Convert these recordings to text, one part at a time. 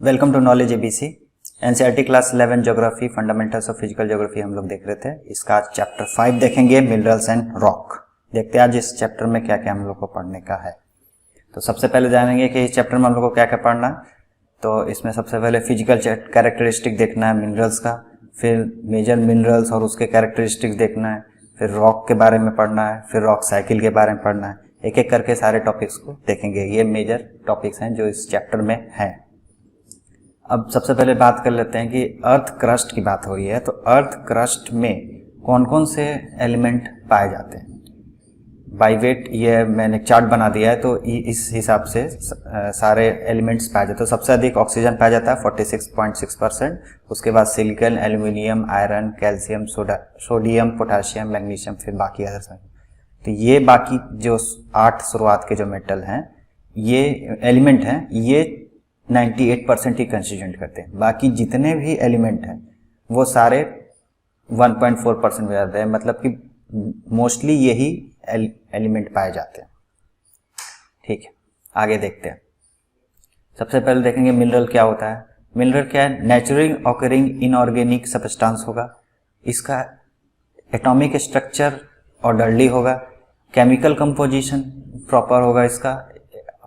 Welcome to knowledge ABC. NCERT class 11 geography fundamentals of physical geography हम लोग देख रहे थे। इसका आज चैप्टर 5 देखेंगे, मिनरल्स एंड रॉक। देखते हैं आज इस चैप्टर में क्या क्या हम लोग को पढ़ने का है। तो सबसे पहले जानेंगे कि इस चैप्टर में हम लोग को क्या क्या पढ़ना है। तो इसमें सबसे पहले फिजिकल कैरेक्टरिस्टिक देखना है मिनरल्स का, फिर मेजर मिनरल्स और उसके कैरेक्टरिस्टिक्स देखना है, फिर रॉक के बारे में पढ़ना है, फिर रॉक साइकिल के बारे में पढ़ना है। एक एक करके सारे टॉपिक्स को देखेंगे। ये मेजर टॉपिक्स हैं जो इस चैप्टर में हैं। अब सबसे पहले बात कर लेते हैं कि अर्थ क्रस्ट की बात हो रही है। तो अर्थ क्रस्ट में कौन कौन से एलिमेंट पाए जाते हैं बाय वेट, ये मैंने चार्ट बना दिया है। तो इस हिसाब से सारे एलिमेंट्स पाए जाते हैं। तो सबसे अधिक ऑक्सीजन पाया जाता है 46.6%। उसके बाद silicon, aluminium, iron, calcium, sodium, potassium, magnesium, फिर बाकी अदर्स। तो ये बाकी जो 8 शुरुआत के जो मेटल हैं, ये एलिमेंट हैं, ये 98% ही कंस्टिट्यूएंट करते हैं। बाकी जितने भी एलिमेंट हैं वो सारे 1.4% हो जाते हैं। मतलब कि मोस्टली यही एलिमेंट पाए जाते हैं। ठीक है, आगे देखते हैं। सबसे पहले देखेंगे मिनरल क्या होता है। मिनरल क्या है? नेचुरली ऑकरिंग इनऑर्गेनिक सब्सटेंस होगा। इसका एटॉमिक स्ट्रक्चर ऑर्डरली होगा, केमिकल कंपोजिशन प्रॉपर होगा, इसका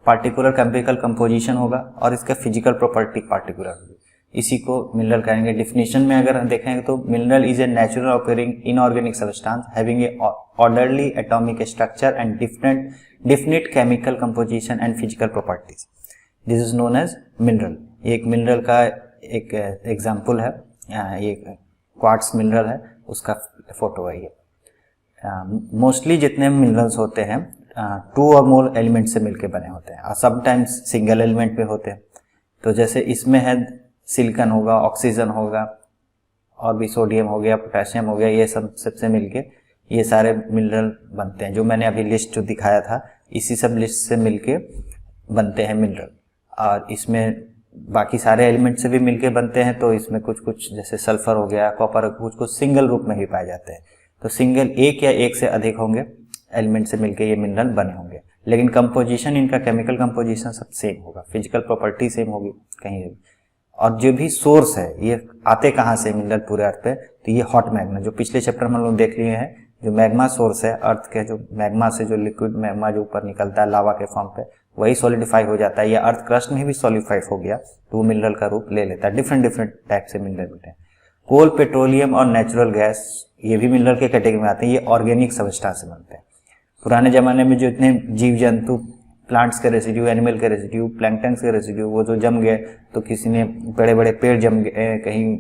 पार्टिकुलर केमिकल कंपोजिशन होगा और इसका फिजिकल प्रॉपर्टी पार्टिकुलर होगी। इसी को मिनरल कहेंगे। डिफिनीशन में अगर हम देखेंगे तो mineral is a natural occurring inorganic substance having a orderly atomic structure and definite chemical composition and physical properties. This is known as mineral. एक मिनरल का एक एग्जाम्पल है, ये क्वार्ट्ज मिनरल है, उसका फोटो है ये। मोस्टली जितने मिनरल्स होते हैं 2 और मोर एलिमेंट से मिलकर बने होते हैं और समटाइम्स सिंगल एलिमेंट पे होते हैं। तो जैसे इसमें है सिलिकॉन होगा, ऑक्सीजन होगा और भी सोडियम हो गया, पोटेशियम हो गया, ये सब सबसे मिलके ये सारे मिनरल बनते हैं। जो मैंने अभी लिस्ट जो दिखाया था, इसी सब लिस्ट से मिलके बनते हैं मिनरल। और इसमें बाकी सारे एलिमेंट से भी मिलके बनते हैं। तो इसमें कुछ कुछ जैसे सल्फर हो गया, कॉपर, कुछ कुछ सिंगल रूप में भी पाए जाते हैं। तो सिंगल एक या एक से अधिक होंगे एलिमेंट से मिलके ये मिनरल बने होंगे, लेकिन कंपोजिशन इनका, केमिकल कंपोजिशन सब सेम होगा, फिजिकल प्रॉपर्टी सेम होगी कहीं भी। और जो भी सोर्स है, ये आते कहाँ से मिनरल पूरे अर्थ पे, तो ये हॉट मैग्मा, जो पिछले चैप्टर में हम लोग देख लिए हैं, जो मैग्मा सोर्स है अर्थ के, जो मैग्मा से जो लिक्विड मैग्मा जो ऊपर निकलता है लावा के फॉर्म पे, वही सॉलिडिफाई हो जाता है। या अर्थ क्रस्ट में भी सॉलिडिफाइड हो गया तो वो मिनरल का रूप ले लेता है। डिफरेंट डिफरेंट टाइप से मिनरल मिलते हैं। कोल, पेट्रोलियम और नेचुरल गैस, ये भी मिनरल के कैटेगरी में आते हैं। ये ऑर्गेनिक सब्सटेंस से बनते हैं। पुराने ज़माने में जो इतने जीव जंतु, प्लांट्स के रेसिड्यू, एनिमल के रेसिड्यू, प्लैंक्टन्स के रेसिड्यू, वो जो जम गए, तो किसी ने बड़े बड़े पेड़ जम गए, कहीं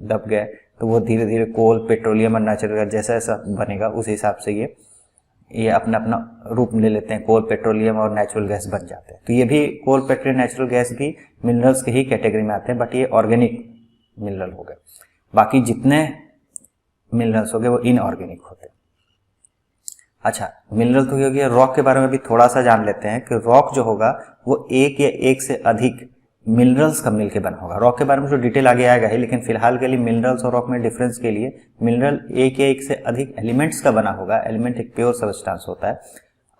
दब गए, तो वो धीरे धीरे कोल, पेट्रोलियम और नेचुरल गैस जैसा ऐसा बनेगा, उस हिसाब से ये अपना अपना रूप ले लेते हैं। कोल, पेट्रोलियम और नेचुरल गैस बन जाते हैं। तो ये भी कोल, पेट्रोलियम, नेचुरल गैस भी मिनरल्स के ही कैटेगरी में आते हैं, बट ये ऑर्गेनिक मिनरल हो गए। बाकी जितने मिनरल्स हो गए वो इनऑर्गेनिक होते हैं। अच्छा, मिनरल तो हो गया। रॉक के बारे में भी थोड़ा सा जान लेते हैं कि रॉक जो होगा वो एक या एक से अधिक मिनरल्स का मिलके बना होगा। रॉक के बारे में जो डिटेल आगे आएगा ही, लेकिन फिलहाल के लिए मिनरल्स और रॉक में डिफरेंस के लिए, मिनरल एक या एक से अधिक एलिमेंट्स का बना होगा। एलिमेंट एक प्योर सब्सटेंस होता है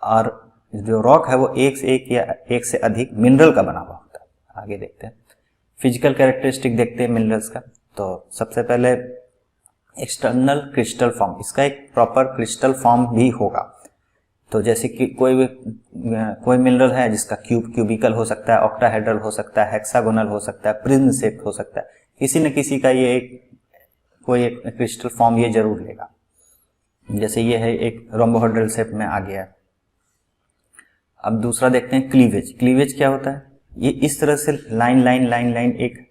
और जो रॉक है वो एक से एक या एक से अधिक मिनरल का बना हुआ होता है। आगे देखते हैं, फिजिकल कैरेक्टरिस्टिक देखते हैं मिनरल्स का। तो सबसे पहले एक्सटर्नल क्रिस्टल फॉर्म, इसका एक प्रॉपर क्रिस्टल फॉर्म भी होगा। तो जैसे कि कोई मिनरल है जिसका क्यूबिकल हो सकता है, ऑक्टाहेड्रल हो सकता है, हेक्सागोनल हो सकता है, प्रिज्म शेप हो सकता है। किसी न किसी का ये कोई एक क्रिस्टल फॉर्म ये जरूर लेगा। जैसे ये है एक रोम्बोहेड्रल शेप में आ गया। अब दूसरा देखते हैं क्लीवेज। क्लीवेज क्या होता है? ये इस तरह से लाइन लाइन लाइन लाइन एक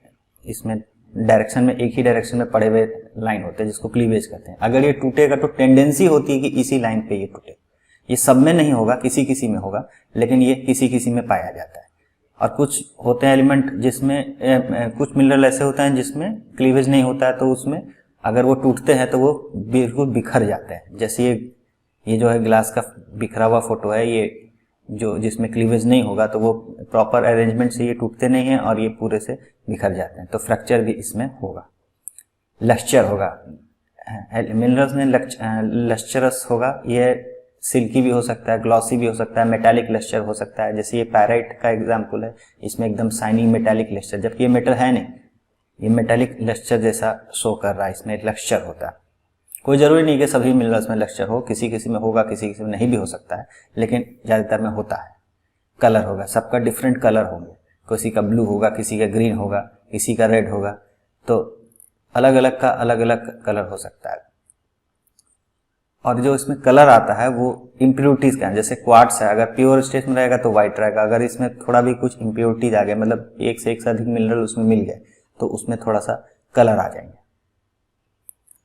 इसमें डायरेक्शन में, एक ही डायरेक्शन में पड़े हुए लाइन होते हैं जिसको क्लीवेज कहते हैं। अगर ये टूटेगा तो टेंडेंसी होती है कि इसी लाइन पे ये टूटे। ये सब में नहीं होगा, किसी किसी में होगा, लेकिन ये किसी किसी में पाया जाता है। और कुछ होते हैं एलिमेंट जिसमें, कुछ मिनरल ऐसे होते हैं जिसमें क्लीवेज नहीं होता है, तो उसमें अगर वो टूटते हैं तो वो बिल्कुल बिखर जाते हैं। जैसे ये जो है ग्लास का बिखरा हुआ फोटो है, ये जो जिसमें क्लीवेज नहीं होगा तो वो प्रॉपर अरेंजमेंट से ये टूटते नहीं हैं और ये पूरे से बिखर जाते हैं। तो फ्रैक्चर भी इसमें होगा। लक्चर होगा, मिनरल्स में लस्चरस होगा। ये सिल्की भी हो सकता है, ग्लॉसी भी हो सकता है, मेटालिक लस्टर हो सकता है। जैसे ये पैराइट का एग्जाम्पल है, इसमें एकदम शाइनिंग मेटालिक लस्टर, जबकि ये मेटल है नहीं, ये मेटालिक लस्टर जैसा शो कर रहा है, इसमें एक लस्टर होता है। कोई ज़रूरी नहीं कि सभी मिनरल्स में लस्टर हो, किसी किसी में होगा, किसी किसी में नहीं भी हो सकता है, लेकिन ज़्यादातर में होता है। कलर होगा, सबका डिफरेंट कलर होंगे, किसी का ब्लू होगा, किसी का ग्रीन होगा, किसी का रेड होगा, तो अलग अलग का अलग अलग कलर हो सकता है। और जो इसमें कलर आता है वो इम्प्योरिटीज का है। जैसे क्वार्ट्स है, अगर प्योर स्टेट में रहेगा तो व्हाइट रहेगा, अगर इसमें थोड़ा भी कुछ इम्प्योरिटीज आ गए, मतलब एक से अधिक मिनरल उसमें मिल गए, तो उसमें थोड़ा सा कलर आ जाएंगे।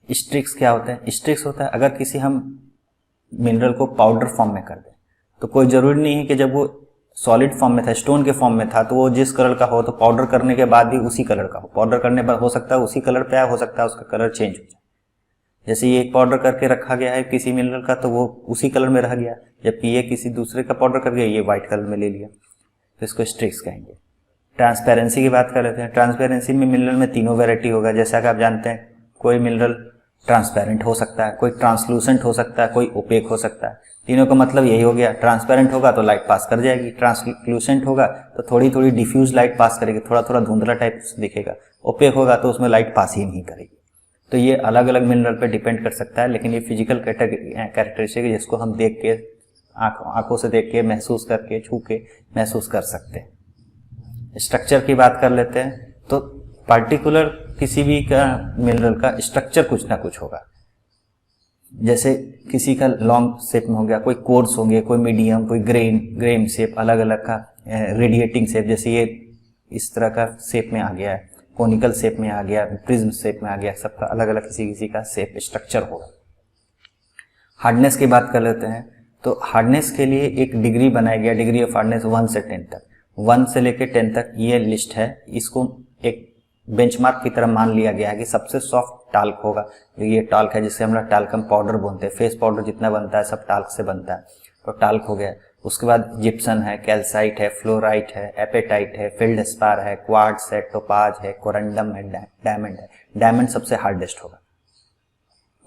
स्ट्रिक्स क्या होते हैं? स्ट्रिक्स होता है अगर किसी हम मिनरल को पाउडर फॉर्म में कर दें, तो कोई ज़रूरी नहीं है कि जब वो सॉलिड फॉर्म में था, स्टोन के फॉर्म में था, तो वो जिस कलर का हो, तो पाउडर करने के बाद भी उसी कलर का हो। पाउडर करने पर हो सकता है उसी कलर पे आया, हो सकता है उसका कलर चेंज हो जाए। जैसे ये एक पाउडर करके रखा गया है किसी मिनरल का, तो वो उसी कलर में रह गया, जबकि ये किसी दूसरे का पाउडर कर गया, ये व्हाइट कलर में ले लिया, तो इसको स्ट्रिक्स कहेंगे। ट्रांसपेरेंसी की बात कर लेते हैं। ट्रांसपेरेंसी में मिनरल में तीनों वेराइटी होगा। जैसा कि आप जानते हैं, कोई मिनरल ट्रांसपेरेंट हो सकता है, कोई ट्रांसलूसेंट हो सकता है, कोई ओपेक हो सकता है। तीनों का मतलब यही हो गया, ट्रांसपेरेंट होगा तो लाइट पास कर जाएगी, ट्रांसलूसेंट होगा तो थोड़ी थोड़ी डिफ्यूज लाइट पास करेगी, थोड़ा थोड़ा धुंधला टाइप से दिखेगा, ओपेक होगा तो उसमें लाइट पास ही नहीं करेगी। तो ये अलग अलग मिनरल पे डिपेंड कर सकता है, लेकिन ये फिजिकल कैरेक्टरिस्टिक है जिसको हम देख के आंखों से देख के, महसूस करके, छू के महसूस कर सकते हैं। स्ट्रक्चर की बात कर लेते हैं, तो पार्टिकुलर किसी भी का मिनरल का स्ट्रक्चर कुछ ना कुछ होगा। जैसे किसी का लॉन्ग शेप में हो गया, कोई कोर्स होंगे, कोई मीडियम, कोई ग्रेन शेप, अलग अलग का रेडिएटिंग शेप, जैसे ये इस तरह का शेप में आ गया है, कोनिकल शेप में आ गया, प्रिज्म शेप में आ गया, सबका अलग अलग किसी किसी का शेप स्ट्रक्चर होगा। हार्डनेस की बात कर लेते हैं, तो हार्डनेस के लिए एक डिग्री बनाया गया, डिग्री ऑफ हार्डनेस 1 से 10 तक। 1 से लेकर 10 तक ये लिस्ट है। इसको एक बेंचमार्क की तरह मान लिया गया है कि सबसे सॉफ्ट टाल्क होगा, जो ये टाल्क है जिससे हम लोग टाल्कम पाउडर बोलते हैं। फेस पाउडर जितना बनता है सब टाल्क से बनता है, तो टाल्क हो गया। उसके बाद जिप्सन है, कैल्साइट है, फ्लोराइट है, एपेटाइट है, फेल्डस्पार है, क्वार्ट्ज है, टोपाज है, कोरंडम है, डायमंड है। डायमंड सबसे हार्डेस्ट होगा।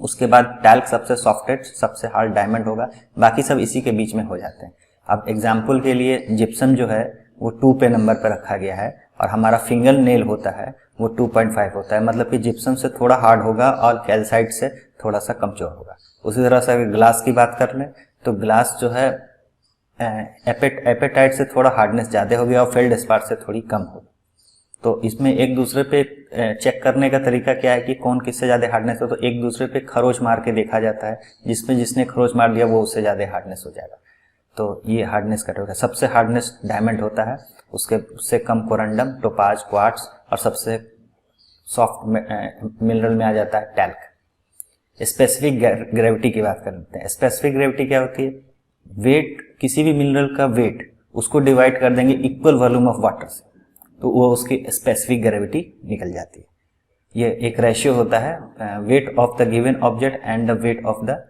उसके बाद टैल्क सबसे सॉफ्टेस्ट, सबसे हार्ड डायमंड होगा, बाकी सब इसी के बीच में हो जाते हैं। अब एग्जाम्पल के लिए जिप्सम जो है वो 2 पे नंबर पर रखा गया है, और हमारा फिंगर नेल होता है वो 2.5 होता है, मतलब कि जिप्सम से थोड़ा हार्ड होगा और कैल्साइट से थोड़ा सा कमजोर होगा। उसी तरह से अगर ग्लास की बात कर लें, तो ग्लास जो है एपेटाइट से थोड़ा हार्डनेस ज़्यादा हो गया और फेल्डस्पार से थोड़ी कम होगी। तो इसमें एक दूसरे पे चेक करने का तरीका क्या है कि कौन किससे ज़्यादा हार्डनेस हो, तो एक दूसरे पे खरोच मार के देखा जाता है, जिसमें जिसने खरोच मार दिया वो उससे ज़्यादा हार्डनेस हो जाएगा। तो ये हार्डनेस का होगा। सबसे हार्डनेस डायमंड होता है, उससे कम कोरंडम, टोपाज, क्वार्ट्ज, और सबसे सॉफ्ट मिनरल में आ जाता है टैल्क। स्पेसिफिक ग्रेविटी की बात कर लेते हैं। स्पेसिफिक ग्रेविटी क्या होती है? वेट, किसी भी मिनरल का वेट उसको डिवाइड कर देंगे इक्वल वॉल्यूम ऑफ वाटर से, तो वो उसकी स्पेसिफिक ग्रेविटी निकल जाती है। ये एक रेशियो होता है, weight of the given object and the weight of the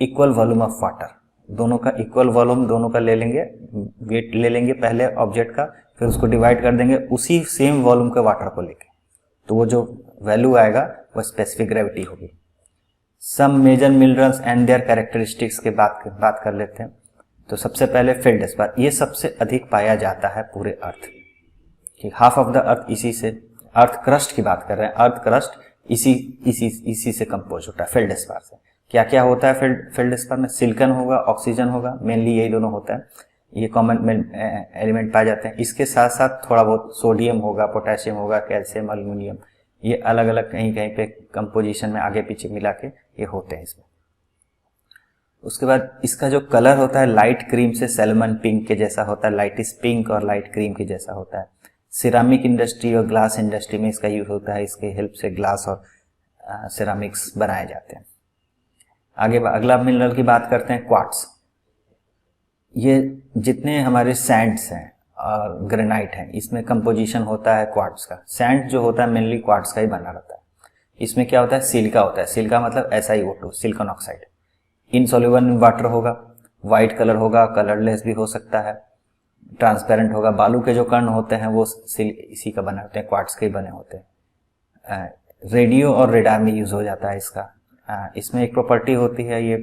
equal volume of water. दोनों का इक्वल वॉल्यूम दोनों का ले लेंगे, वेट ले लेंगे पहले ऑब्जेक्ट का, फिर उसको डिवाइड कर देंगे उसी सेम वॉल्यूम के वाटर को लेके, तो वो जो वैल्यू आएगा वो स्पेसिफिक ग्रेविटी होगी। Some major minerals and their characteristics के बात कर लेते हैं। तो सबसे पहले फेल्डस्पार, ये सबसे अधिक पाया जाता है पूरे अर्थ कि हाफ ऑफ द अर्थ इसी से, अर्थ क्रस्ट की बात कर रहे हैं, अर्थ क्रस्ट इसी से कंपोज होता है, फेल्डस्पार से। क्या क्या होता है फेल्डस्पार में? सिलिकॉन होगा, ऑक्सीजन होगा, मेनली यही दोनों होता है, ये कॉमन एलिमेंट पाए जाते हैं। इसके साथ साथ थोड़ा बहुत सोडियम होगा, पोटेशियम होगा, कैल्शियम, एल्यूमिनियम, ये अलग अलग कहीं कहीं पे कंपोजिशन में आगे पीछे मिला के ये होते हैं इसमें। उसके बाद इसका जो कलर होता है लाइट क्रीम से सैल्मन पिंक के जैसा होता है, लाइटिस पिंक और लाइट क्रीम के जैसा होता है। सिरामिक इंडस्ट्री और ग्लास इंडस्ट्री में इसका यूज होता है, इसके हेल्प से ग्लास और सिरामिक्स बनाए जाते हैं। आगे अगला मिनरल की बात करते हैं, क्वार्ट्स। ये जितने हमारे सैंड्स हैं और ग्रेनाइट हैं, इसमें कंपोजिशन होता है क्वार्ट्स का। सैंड जो होता है मेनली क्वार्ट्स का ही बना रहता है। इसमें क्या होता है? सिलिका होता है। सिलिका मतलब SiO2, silicon oxide. Insoluble in water होगा, वाइट कलर होगा, कलरलेस भी हो सकता है, ट्रांसपेरेंट होगा। बालू के जो कण होते हैं वो इसी का बने होते हैं, क्वार्ट्स के ही बने होते हैं। रेडियो और रेडार में यूज हो जाता है इसका। इसमें एक प्रॉपर्टी होती है, ये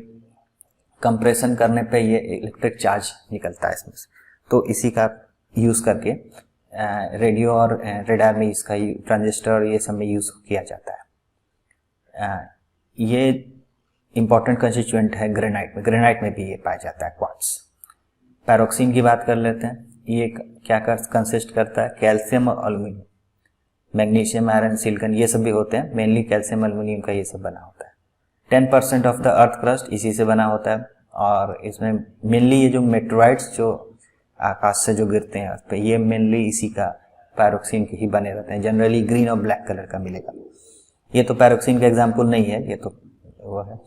कंप्रेशन करने पे ये इलेक्ट्रिक चार्ज निकलता है इसमें से। तो इसी का यूज़ करके रेडियो और रेडार में इसका ट्रांजिस्टर ये सब में यूज़ किया जाता है। ये इंपॉर्टेंट कंस्टिट्यूएंट है ग्रेनाइट में भी ये पाया जाता है क्वार्ट्ज। पैरोक्सिन की बात कर लेते हैं। ये क्या कंसिस्ट करता है, कैल्शियम और एल्यूमिनियम, मैग्नीशियम, आयरन, सिलिकॉन ये सब भी होते हैं। मेनली कैल्शियम एल्यूमिनियम का ये सब बना होता है। 10% ऑफ द अर्थ क्रस्ट इसी से बना होता है। और इसमें मेनली ये जो मेटेराइट्स जो आकाश से जो गिरते हैं अर्थ पे, ये मेनली इसी का पैरोक्सिन के ही बने रहते हैं। जनरली ग्रीन और ब्लैक कलर का मिलेगा। ये तो पैरोक्सिन का एग्जाम्पल नहीं है, ये तो वो है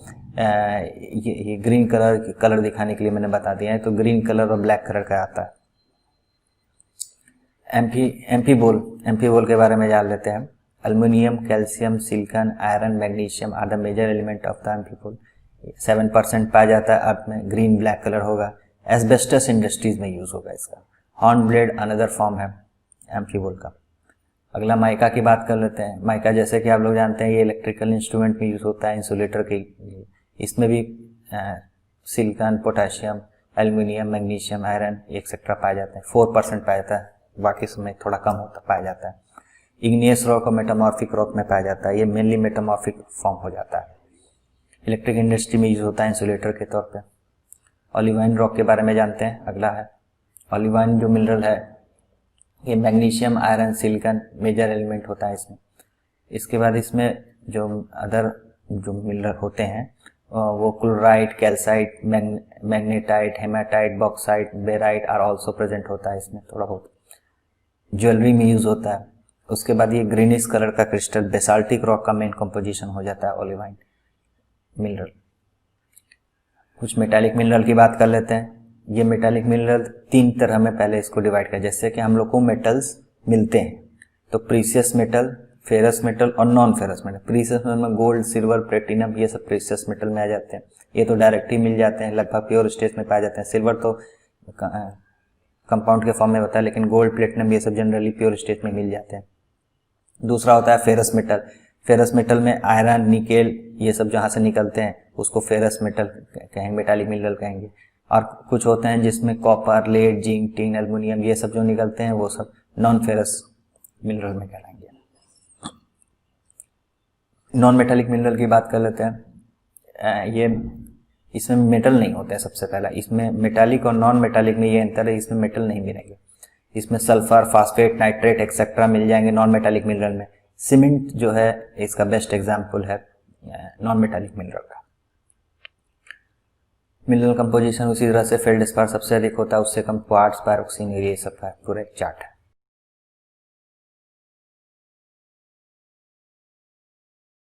ये ग्रीन कलर दिखाने के लिए मैंने बता दिया है। तो ग्रीन कलर और ब्लैक कलर का आता है। एम्फी बोल के बारे में जान लेते हैं। Aluminium, calcium, silicon, iron, magnesium are the major element of the amphibole. 7% पाया जाता है अर्थ में, ग्रीन ब्लैक कलर होगा। एस्बेस्टस इंडस्ट्रीज में यूज होगा इसका। हॉर्न ब्लेड अनदर फॉर्म है एम्फी बोल का। अगला माइका की बात कर लेते हैं। माइका जैसे कि आप लोग जानते हैं ये इलेक्ट्रिकल इंस्ट्रूमेंट में यूज होता है, इंसुलेटर के लिए। इसमें भी silicon, potassium, aluminium, magnesium, iron etcetera पाए जाते हैं। 4% पाया जाता है, बाकी समय थोड़ा कम होता पाया जाता है। इग्नियस रॉक और मेटामॉर्फिक रॉक में पाया जाता है। ये मेनली मेटामॉर्फिक फॉर्म हो जाता है। इलेक्ट्रिक इंडस्ट्री में यूज होता है इंसुलेटर के तौर पे। ओलिवाइन रॉक के बारे में जानते हैं। अगला है ओलिवाइन जो मिनरल है, ये magnesium, iron, silicon major element होता है इसमें। इसके बाद इसमें जो अदर जो मिनरल होते हैं वो chlorite, calcite, magnetite, hematite, bauxite, barite are also present होता है इसमें थोड़ा बहुत। ज्वेलरी में यूज होता है। उसके बाद ये ग्रीनिश कलर का क्रिस्टल बेसाल्टिक रॉक का मेन कंपोजिशन हो जाता है ओलिवाइन मिनरल। कुछ मेटालिक मिनरल की बात कर लेते हैं। ये मेटालिक मिनरल 3 तरह में पहले इसको डिवाइड किया। जैसे कि हम लोग को मेटल्स मिलते हैं तो प्रीशियस मेटल, फेरस मेटल और non ferrous metal. Precious metal में गोल्ड, सिल्वर, प्लेटिनम ये सब प्रीशियस मेटल में आ जाते हैं। ये तो डायरेक्ट ही मिल जाते हैं, लगभग प्योर स्टेट में पाए जाते हैं। सिल्वर तो कंपाउंड के फॉर्म में होता है, लेकिन गोल्ड, प्लेटिनम ये सब जनरली प्योर स्टेट में मिल जाते हैं। दूसरा होता है फेरस मेटल। फेरस मेटल में आयरन, निकेल ये सब जहाँ से निकलते हैं उसको फेरस मेटल कहेंगे, मेटालिक मिनरल कहेंगे। और कुछ होते हैं जिसमें copper, lead, zinc, tin, aluminium ये सब जो निकलते हैं वो सब नॉन फेरस मिनरल में कहलाएंगे। नॉन मेटालिक मिनरल की बात कर लेते हैं। ये इसमें मेटल नहीं होता है। सबसे पहला इसमें मेटालिक और नॉन मेटालिक में ये अंतर है, इसमें मेटल नहीं मिलेंगे। इसमें सल्फर, फास्फेट, नाइट्रेट एक्सेट्रा मिल जाएंगे नॉन मेटालिक मिनरल में। सीमेंट जो है इसका बेस्ट एग्जांपल है नॉन मेटालिक मिनरल का। मिनरल कंपोजिशन उसी तरह से फेल्डस्पार सबसे अधिक होता है, उससे कम क्वार्ट्ज, पैरोक्सिन, ये सब का पूरा एक चार्ट है।